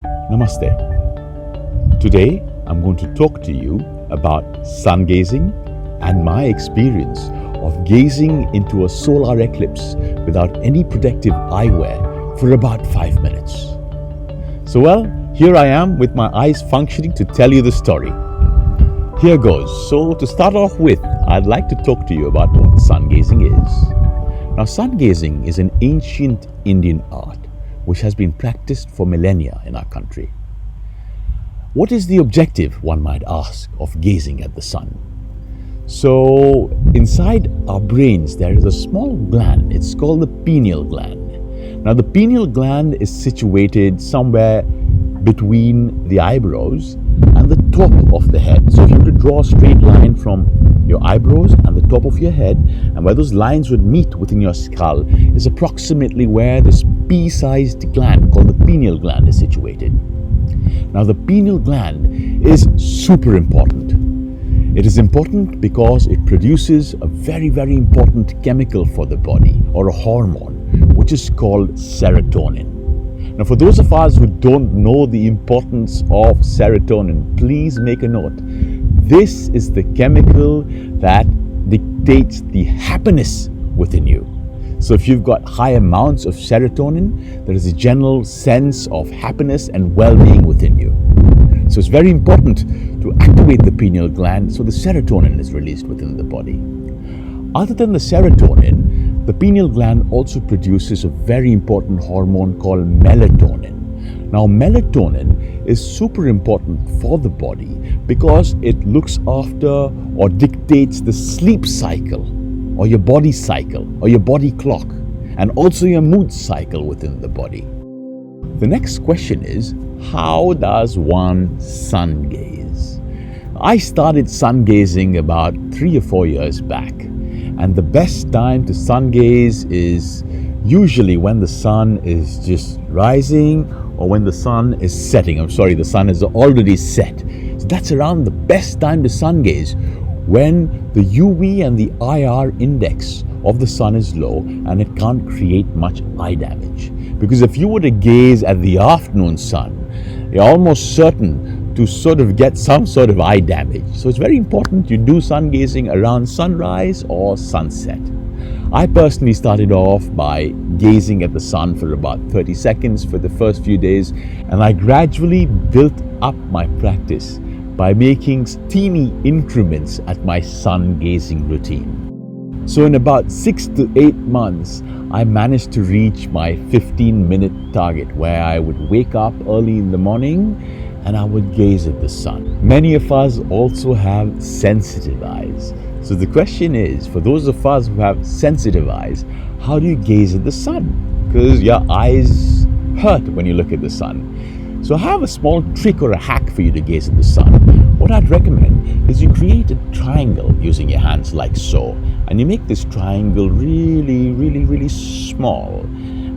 Namaste. Today I'm going to talk to you about sun gazing and my experience of gazing into a solar eclipse without any protective eyewear for about 5 minutes. Here I am with my eyes functioning to tell you the story. Here goes. So to start off with, I'd like to talk to you about what sun gazing is. Now, sun gazing is an ancient Indian art which has been practiced for millennia in our country. What is the objective, one might ask, of gazing at the sun? So, inside our brains there is a small gland. It's called the pineal gland. Now, the pineal gland is situated somewhere between the eyebrows and the top of the head. So if you were to draw a straight line from your eyebrows and the top of your head, and where those lines would meet within your skull is approximately where this pea-sized gland called the pineal gland is situated. Now, the pineal gland is super important. It is important because it produces a very, very important chemical for the body, or a hormone, which is called serotonin. Now, for those of us who don't know the importance of serotonin, please make a note. This is the chemical that dictates the happiness within you. So if you've got high amounts of serotonin, there is a general sense of happiness and well-being within you. So it's very important to activate the pineal gland so the serotonin is released within the body. Other than the serotonin, the pineal gland also produces a very important hormone called melatonin. Now, melatonin is super important for the body because it looks after or dictates the sleep cycle, or your body cycle, or your body clock, and also your mood cycle within the body. The next question is, how does one sun gaze? I started sun gazing about 3 or 4 years back. And the best time to sun gaze is usually when the sun is just rising or when the sun is setting. The sun is already set. So that's around the best time to sun gaze, when the UV and the IR index of the sun is low and it can't create much eye damage. Because if you were to gaze at the afternoon sun, you're almost certain to sort of get some sort of eye damage. So it's very important you do sun gazing around sunrise or sunset. I personally started off by gazing at the sun for about 30 seconds for the first few days, and I gradually built up my practice by making teeny increments at my sun gazing routine. So in about 6 to 8 months, I managed to reach my 15-minute target, where I would wake up early in the morning and I would gaze at the sun. Many of us also have sensitive eyes. So the question is, for those of us who have sensitive eyes, how do you gaze at the sun? Because your eyes hurt when you look at the sun. So I have a small trick or a hack for you to gaze at the sun. What I'd recommend is you create a triangle using your hands like so. And you make this triangle really, really, really small.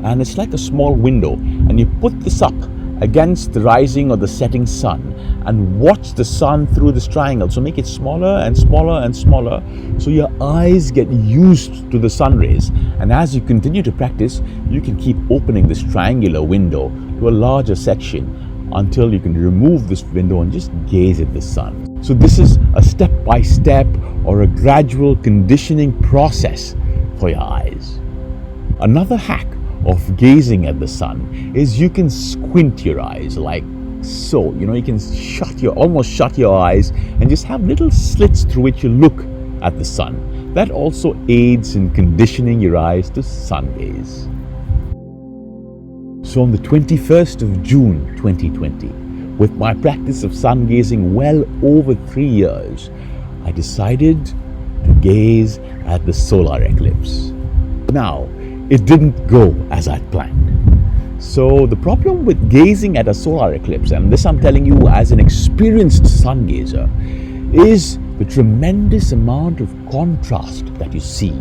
And it's like a small window. And you put this up against the rising or the setting sun and watch the sun through this triangle. So make it smaller and smaller and smaller so your eyes get used to the sun rays. And as you continue to practice, you can keep opening this triangular window to a larger section until you can remove this window and just gaze at the sun. So this is a step-by-step or a gradual conditioning process for your eyes. Another hack of gazing at the sun is you can squint your eyes like so. You can almost shut your eyes and just have little slits through which you look at the sun. That also aids in conditioning your eyes to sun gaze. So on the 21st of June 2020, with my practice of sun gazing well over 3 years, I decided to gaze at the solar eclipse. Now, it didn't go as I'd planned. So the problem with gazing at a solar eclipse, and this I'm telling you as an experienced sun gazer, is the tremendous amount of contrast that you see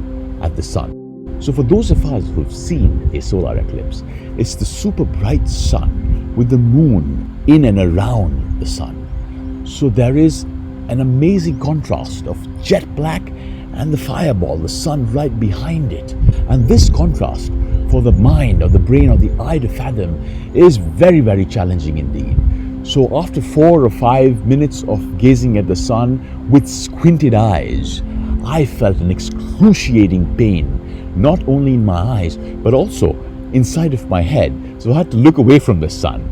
at the sun. So for those of us who've seen a solar eclipse, it's the super bright sun with the moon in and around the sun. So there is an amazing contrast of jet black and the fireball, the sun right behind it. And this contrast for the mind or the brain or the eye to fathom is very, very challenging indeed. So after 4 or 5 minutes of gazing at the sun with squinted eyes, I felt an excruciating pain, not only in my eyes, but also inside of my head. So I had to look away from the sun.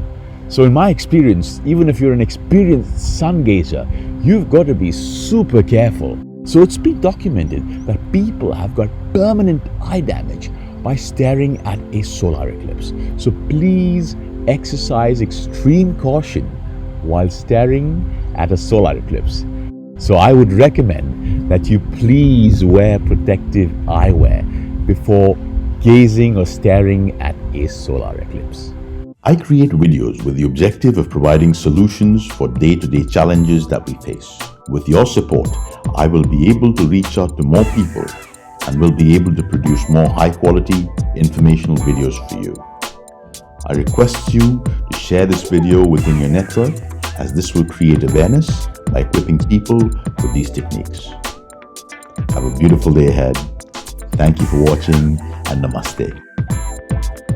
So in my experience, even if you're an experienced sun gazer, you've got to be super careful. So it's been documented that people have got permanent eye damage by staring at a solar eclipse. So please exercise extreme caution while staring at a solar eclipse. So I would recommend that you please wear protective eyewear before gazing or staring at a solar eclipse. I create videos with the objective of providing solutions for day-to-day challenges that we face. With your support, I will be able to reach out to more people and will be able to produce more high-quality informational videos for you. I request you to share this video within your network, as this will create awareness by equipping people with these techniques. Have a beautiful day ahead. Thank you for watching, and namaste.